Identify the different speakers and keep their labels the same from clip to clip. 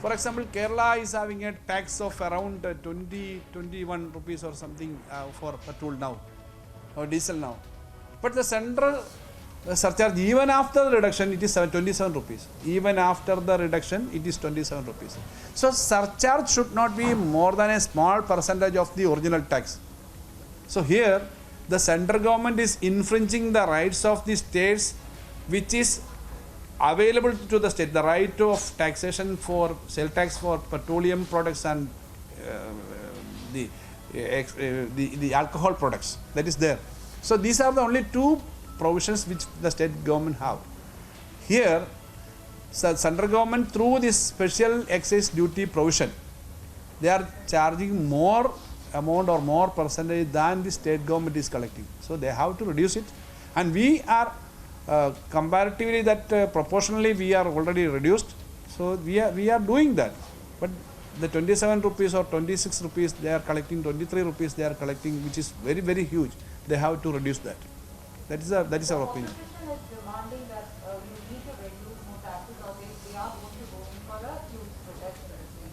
Speaker 1: For example, Kerala is having a tax of around 21 rupees or something for petrol now, or diesel now. But the central surcharge, even after the reduction, it is 27 rupees. Even after the reduction, it is 27 rupees. So surcharge should not be more than a small percentage of the original tax. So here, the central government is infringing the rights of the states, which is available to the state, the right of taxation for sale tax for petroleum products and the alcohol products, that is there. So these are the only two provisions which the state government have. Here, central government through this special excise duty provision, they are charging more amount or more percentage than the state government is collecting. So they have to reduce it, and we are comparatively that proportionally we are already reduced. So we are doing that. But the 27 rupees or 26 rupees they are collecting, 23 rupees they are collecting, which is very, very huge. They have to reduce that. That is our opinion.
Speaker 2: The opposition is demanding that we need to reduce more taxes, or they are going to go in for a huge protest.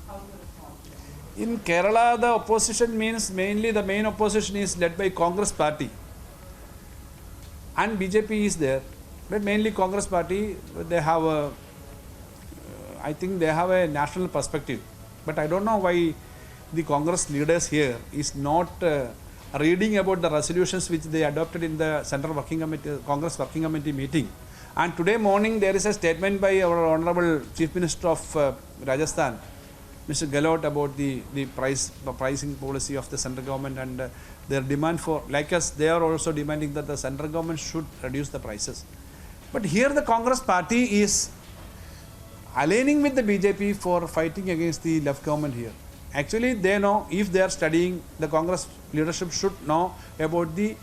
Speaker 2: How do you respond to that?
Speaker 1: In Kerala, the opposition means mainly the main opposition is led by Congress party, and BJP is there, but mainly Congress party. They have I think they have a national perspective, but I don't know why the Congress leaders here is not reading about the resolutions which they adopted in the Central Working Committee, Congress Working Committee meeting. And today morning there is a statement by our Honorable Chief Minister of Rajasthan, Mr. Gehlot, about the pricing policy of the central government, and their demand for, like us, they are also demanding that the central government should reduce the prices. But here the Congress party is aligning with the BJP for fighting against the left government here. Actually, they know, if they are studying, the Congress leadership should know about the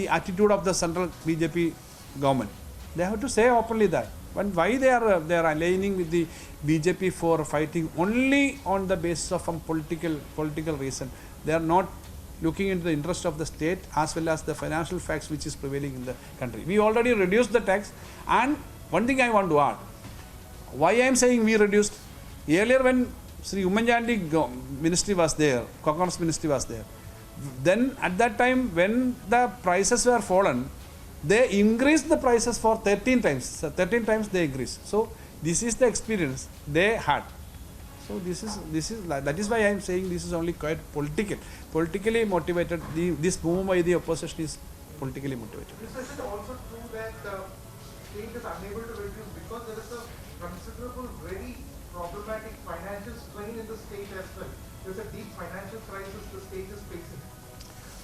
Speaker 1: attitude of the central BJP government. They have to say openly that. But why they are aligning with the BJP for fighting only on the basis of some political reason? They are not looking into the interest of the state as well as the financial facts which is prevailing in the country. We already reduced the tax, and one thing I want to add, why I am saying we reduced, earlier when Sri Ummanchandi ministry was there, Congress ministry was there, then at that time when the prices were fallen, they increased the prices for 13 times. So 13 times they increased. So this is the experience they had. So that is why I am saying this is only quite politically motivated. This move by the opposition is politically motivated.
Speaker 3: Is it also true that the state is unable to reduce because there is a considerable, very problematic financial strain in the state as well? There's a deep financial crisis the state is facing.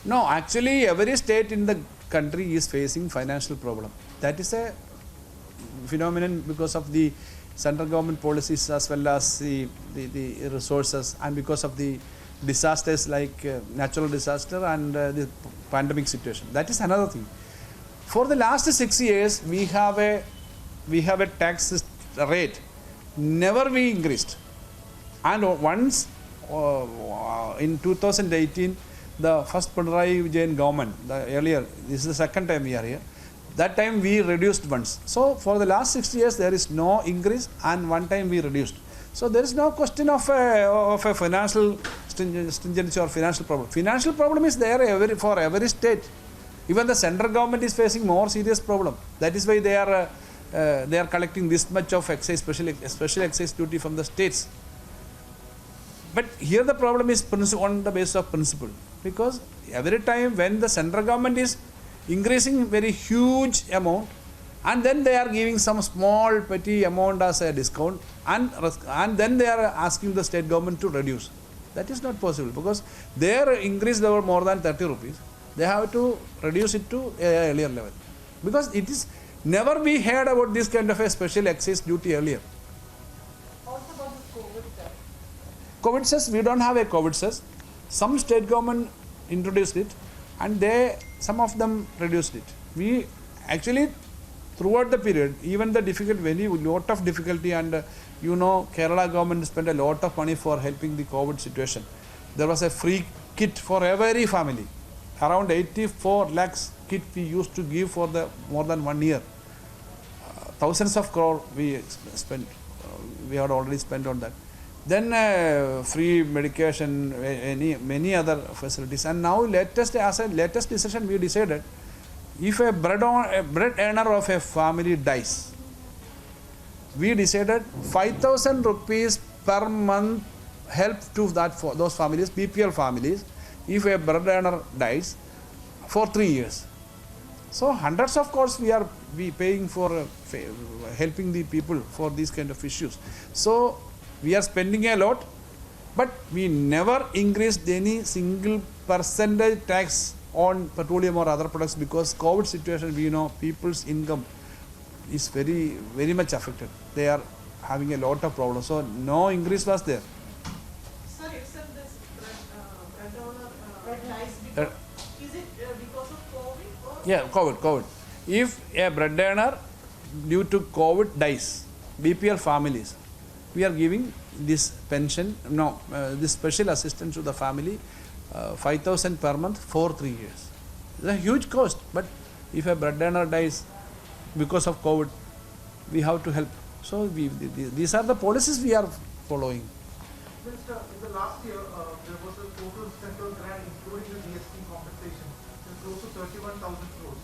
Speaker 1: No, actually every state in the country is facing financial problem. That is a phenomenon because of the central government policies as well as the resources, and because of the disasters like natural disaster and the pandemic situation. That is another thing. For the last 6 years, we have a tax rate never we increased, and once in 2018, the first Pinarayi Vijayan government, earlier, this is the second time we are here, that time we reduced once. So for the last 6 years there is no increase, and one time we reduced. So there is no question of a financial stringency or financial problem. Financial problem is there for every state. Even the central government is facing more serious problem. That is why they are collecting this much of excise, special excise duty from the states. But here the problem is on the basis of principle, because every time when the central government is increasing very huge amount, and then they are giving some small petty amount as a discount, and then they are asking the state government to reduce. That is not possible, because their increase level more than 30 rupees, they have to reduce it to a earlier level, because it is never we heard about this kind of a special excise duty earlier.
Speaker 2: Also about the COVID test.
Speaker 1: COVID cess, we don't have a COVID cess. Some state government introduced it, and some of them reduced it. We actually, throughout the period, even the lot of difficulty, and Kerala government spent a lot of money for helping the COVID situation. There was a free kit for every family. Around 84 lakhs kit we used to give for the more than 1 year. Thousands of crore we spent, we had already spent on that. then free medication, many other facilities. And now as a latest decision we decided, if a bread earner of a family dies, we decided 5,000 rupees per month help to that for those families, BPL families, if a bread earner dies for 3 years. So hundreds of crores we paying for helping the people for these kind of issues. So we are spending a lot, but we never increased any single percentage tax on petroleum or other products, because COVID situation, we know people's income is very, very much affected. They are having a lot of problems. So no increase was there.
Speaker 4: Sir, except this bread owner dies because, is it because of COVID or?
Speaker 1: Yeah, COVID. If a bread earner due to COVID dies, BPL families, we are giving this pension, this special assistance to the family, 5,000 per month for 3 years. It's a huge cost, but if a bread earner dies because of COVID, we have to help. So these are the policies we are following.
Speaker 3: Minister, in the last year, there was a total central grant, including the GST compensation, close to 31,000 crores.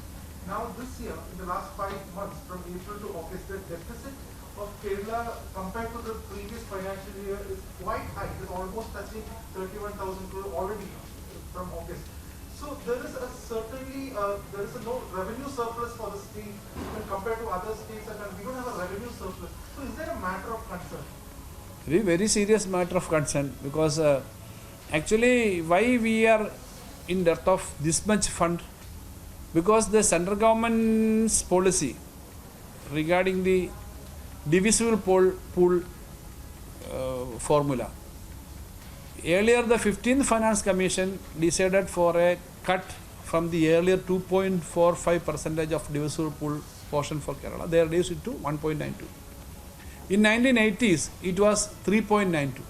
Speaker 3: Now this year, in the last 5 months, from April to August, the deficit of Kerala compared to the previous financial year is quite high. It is almost touching 31,000 crore already from August. So there is no revenue surplus for the state when compared to other states, and we don't have a revenue surplus. So is there a matter of concern?
Speaker 1: Very serious matter of concern, because actually why we are in dearth of this much fund, because the central government's policy regarding the divisible pool formula. Earlier, the 15th Finance Commission decided for a cut from the earlier 2.45% of divisible pool portion for Kerala. They reduced it to 1.92. In 1980s, it was 3.92.